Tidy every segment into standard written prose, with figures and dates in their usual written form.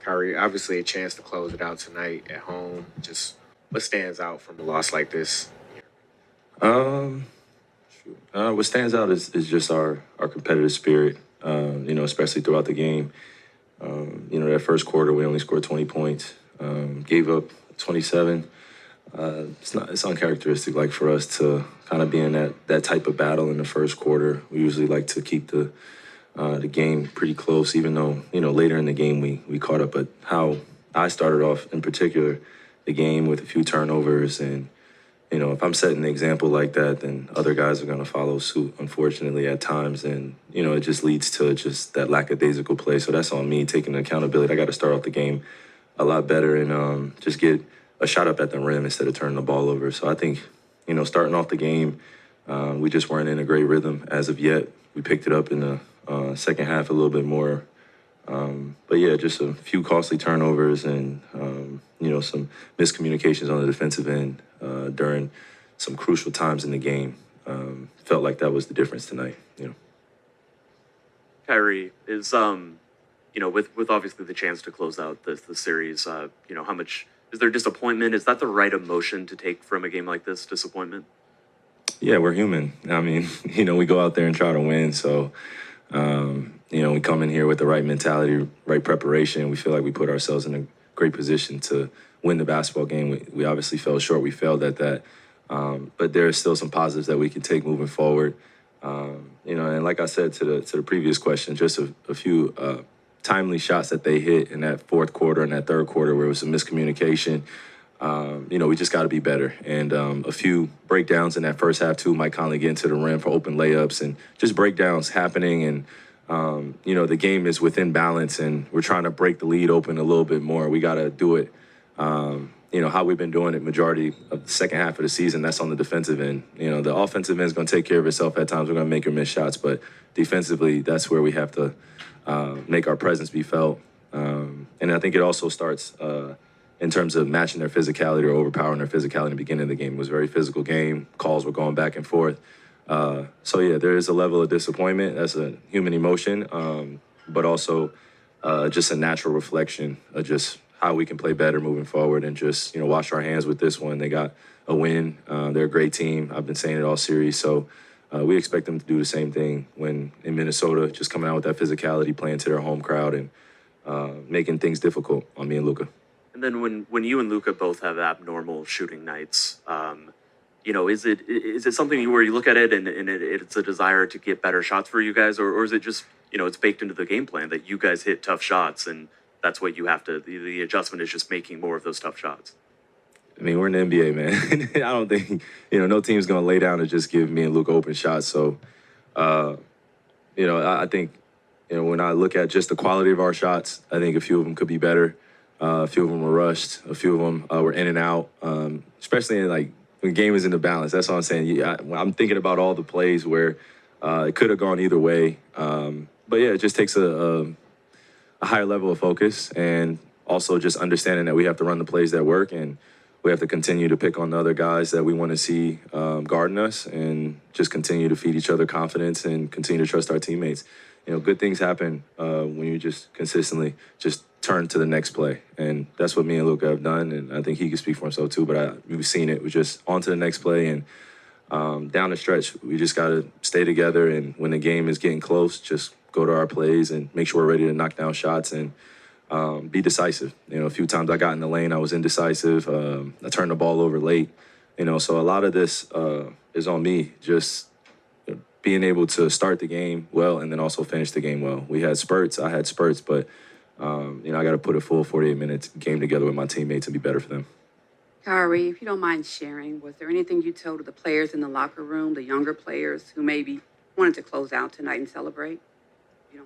Kyrie, obviously a chance to close it out tonight at home. Just what stands out from a loss like this? Um, what stands out is just our competitive spirit. Especially throughout the game. That first quarter we only scored 20 points, gave up 27. It's uncharacteristic like for us to kind of be in that type of battle in the first quarter. We usually like to keep the game pretty close, even though later in the game we caught up. But how I started off in particular the game with a few turnovers, and if I'm setting the example like that, then other guys are going to follow suit, unfortunately, at times. And, it just leads to just that lackadaisical play. So that's on me taking accountability. I got to start off the game a lot better and just get a shot up at the rim instead of turning the ball over. So I think, starting off the game, we just weren't in a great rhythm as of yet. We picked it up in the second half a little bit more. But yeah, just a few costly turnovers and, some miscommunications on the defensive end during some crucial times in the game. Felt like that was the difference tonight. Kyrie is, with obviously the chance to close out the series, how much is there disappointment? Is that the right emotion to take from a game like this? Disappointment? Yeah, we're human. I mean, we go out there and try to win. So, we come in here with the right mentality, right preparation. We feel like we put ourselves in a great position to win the basketball game. We obviously fell short. We failed at that. But there are still some positives that we can take moving forward. And like I said to the previous question, just a few timely shots that they hit in that fourth quarter and that third quarter where it was some miscommunication. We just got to be better. And a few breakdowns in that first half, too, Mike Conley getting to the rim for open layups and just breakdowns happening. And, the game is within balance and we're trying to break the lead open a little bit more. We got to do it, how we've been doing it majority of the second half of the season. That's on the defensive end. The offensive end is going to take care of itself at times. We're going to make or miss shots. But defensively, that's where we have to make our presence be felt. And I think it also starts in terms of matching their physicality or overpowering their physicality in the beginning of the game. It was a very physical game. Calls were going back and forth. There is a level of disappointment. That's a human emotion, but also just a natural reflection of just how we can play better moving forward and just, wash our hands with this one. They got a win. They're a great team. I've been saying it all series. So we expect them to do the same thing when in Minnesota, just coming out with that physicality, playing to their home crowd and making things difficult on me and Luka. And then when you and Luka both have abnormal shooting nights, is it something where you look at it and it's a desire to get better shots for you guys, or is it just, it's baked into the game plan that you guys hit tough shots and that's what you have to, the adjustment is just making more of those tough shots? I mean, we're in the NBA, man. I don't think, no team's going to lay down and just give me and Luka open shots. So, I think, when I look at just the quality of our shots, I think a few of them could be better. A few of them were rushed. A few of them were in and out, especially in when the game is in the balance. That's what I'm saying. I'm thinking about all the plays where it could have gone either way. But yeah, it just takes a higher level of focus and also just understanding that we have to run the plays that work and we have to continue to pick on the other guys that we want to see guarding us and just continue to feed each other confidence and continue to trust our teammates. Good things happen when you just consistently just turn to the next play. And that's what me and Luka have done. And I think he can speak for himself too, but we've seen it. We're just on to the next play. And down the stretch, we just got to stay together. And when the game is getting close, just go to our plays and make sure we're ready to knock down shots and be decisive. A few times I got in the lane, I was indecisive. I turned the ball over late. So a lot of this is on me, just being able to start the game well and then also finish the game well. We had spurts. I had spurts, but I got to put a full 48-minute game together with my teammates and be better for them. Kyrie, if you don't mind sharing, was there anything you told the players in the locker room, the younger players who maybe wanted to close out tonight and celebrate?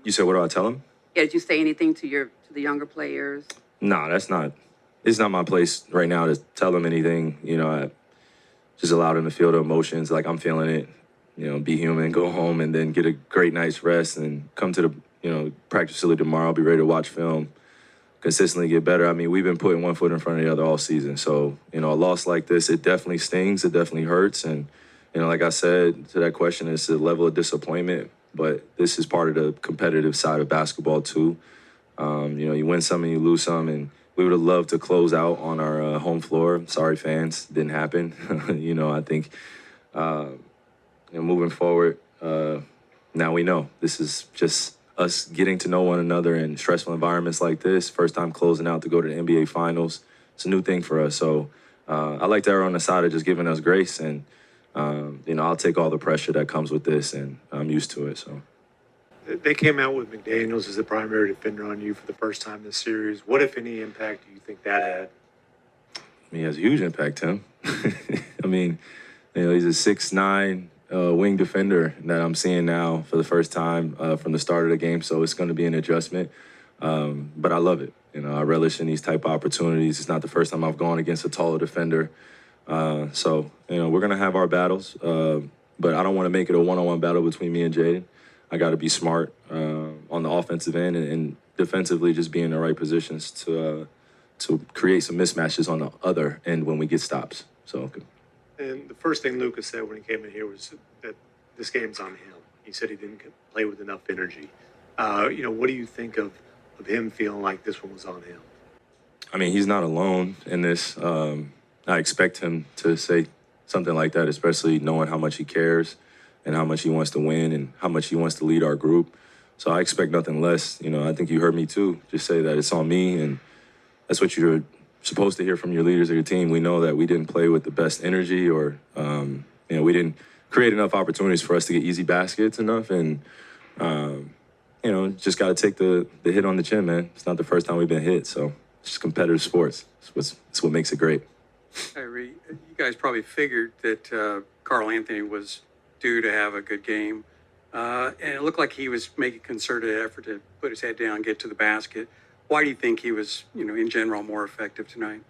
You said, what do I tell them? Yeah, did you say anything to the younger players? No, it's not my place right now to tell them anything. I just allow them to feel the emotions like I'm feeling it. Be human, go home, and then get a great night's rest and come to the, practice facility tomorrow, be ready to watch film, consistently get better. I mean, we've been putting one foot in front of the other all season. So, a loss like this, it definitely stings. It definitely hurts. And, like I said to that question, it's a level of disappointment. But this is part of the competitive side of basketball, too. You win some and you lose some, and we would have loved to close out on our home floor. Sorry, fans, didn't happen. I think moving forward, now we know this is just us getting to know one another in stressful environments like this. First time closing out to go to the NBA Finals. It's a new thing for us. So I like to err on the side of just giving us grace, and I'll take all the pressure that comes with this, and I'm used to it. So. They came out with McDaniels as the primary defender on you for the first time this series. What, if any, impact do you think that had? He has a huge impact, Tim. He's a 6'9" wing defender that I'm seeing now for the first time from the start of the game. So it's going to be an adjustment. But I love it. I relish in these type of opportunities. It's not the first time I've gone against a taller defender. We're going to have our battles. But I don't want to make it a one-on-one battle between me and Jaden. I got to be smart on the offensive end and defensively just be in the right positions to create some mismatches on the other end when we get stops. So. And the first thing Luka said when he came in here was that this game's on him. He said he didn't play with enough energy. What do you think of him feeling like this one was on him? He's not alone in this. I expect him to say something like that, especially knowing how much he cares and how much he wants to win and how much he wants to lead our group. So I expect nothing less. I think you heard me too just say that it's on me, and that's what you're supposed to hear from your leaders of your team. We know that we didn't play with the best energy, or we didn't create enough opportunities for us to get easy baskets enough, and just got to take the hit on the chin, man. It's not the first time we've been hit, so it's just competitive sports. It's what makes it great. Kyrie, you guys probably figured that Karl Anthony was due to have a good game. And it looked like he was making a concerted effort to put his head down, get to the basket. Why do you think he was, in general, more effective tonight?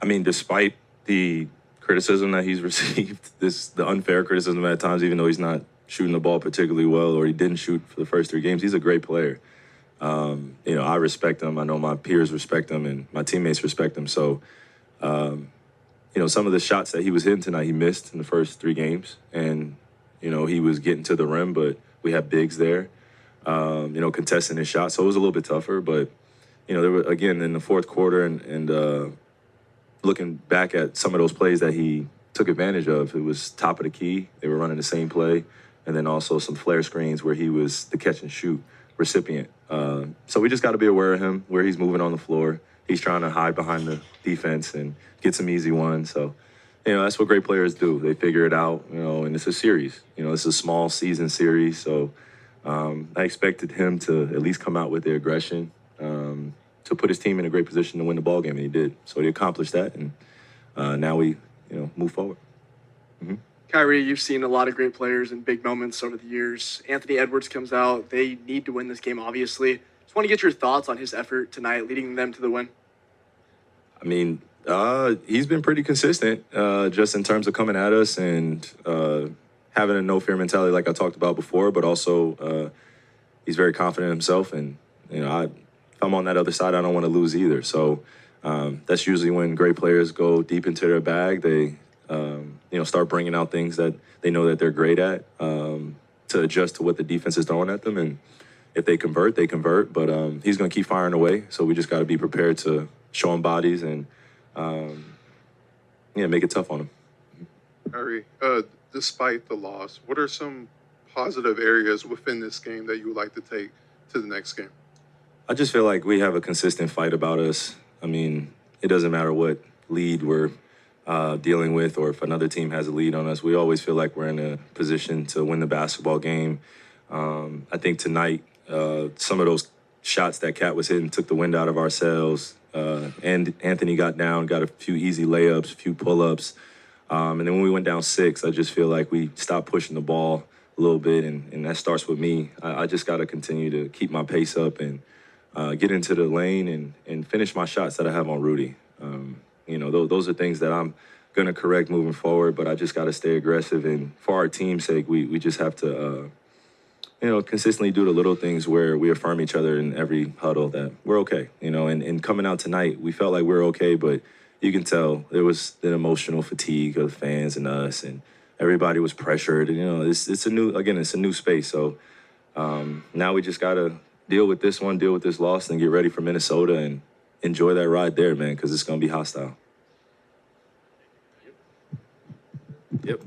Despite the criticism that he's received, the unfair criticism at times, even though he's not shooting the ball particularly well, or he didn't shoot for the first 3 games, he's a great player. I respect him. I know my peers respect him, and my teammates respect him. So, some of the shots that he was hitting tonight, he missed in the first 3 games. And, he was getting to the rim, but we had bigs there, contesting his shot. So it was a little bit tougher. But, there were, again, in the fourth quarter and looking back at some of those plays that he took advantage of, it was top of the key. They were running the same play. And then also some flare screens where he was the catch and shoot recipient. So we just got to be aware of him, where he's moving on the floor. He's trying to hide behind the defense and get some easy ones. So, that's what great players do. They figure it out, and it's a series. It's a small season series. So I expected him to at least come out with the aggression to put his team in a great position to win the ball game, and he did. So he accomplished that, and now we, move forward. Mm-hmm. Kyrie, you've seen a lot of great players in big moments over the years. Anthony Edwards comes out. They need to win this game, obviously. Just want to get your thoughts on his effort tonight, leading them to the win. He's been pretty consistent just in terms of coming at us and having a no-fear mentality like I talked about before, but also he's very confident in himself. And, if I'm on that other side, I don't want to lose either. So that's usually when great players go deep into their bag. They, start bringing out things that they know that they're great at to adjust to what the defense is throwing at them. And if they convert, they convert. But he's going to keep firing away. So we just got to be prepared to show him bodies and, make it tough on him. Kyrie, despite the loss, what are some positive areas within this game that you would like to take to the next game? I just feel like we have a consistent fight about us. It doesn't matter what lead we're dealing with, or if another team has a lead on us, we always feel like we're in a position to win the basketball game. I think tonight, some of those shots that Cat was hitting took the wind out of our sails. And Anthony got down, got a few easy layups, a few pull-ups. And then when we went down 6, I just feel like we stopped pushing the ball a little bit, and that starts with me. I just got to continue to keep my pace up and get into the lane and finish my shots that I have on Rudy. Those are things that I'm going to correct moving forward, but I just got to stay aggressive. And for our team's sake, we just have to, consistently do the little things where we affirm each other in every huddle that we're okay. And coming out tonight, we felt like we were okay, but you can tell there was an emotional fatigue of the fans and us, and everybody was pressured. And, it's a new space. So now we just got to deal with this one, deal with this loss, and get ready for Minnesota and enjoy that ride there, man, because it's going to be hostile. Yep.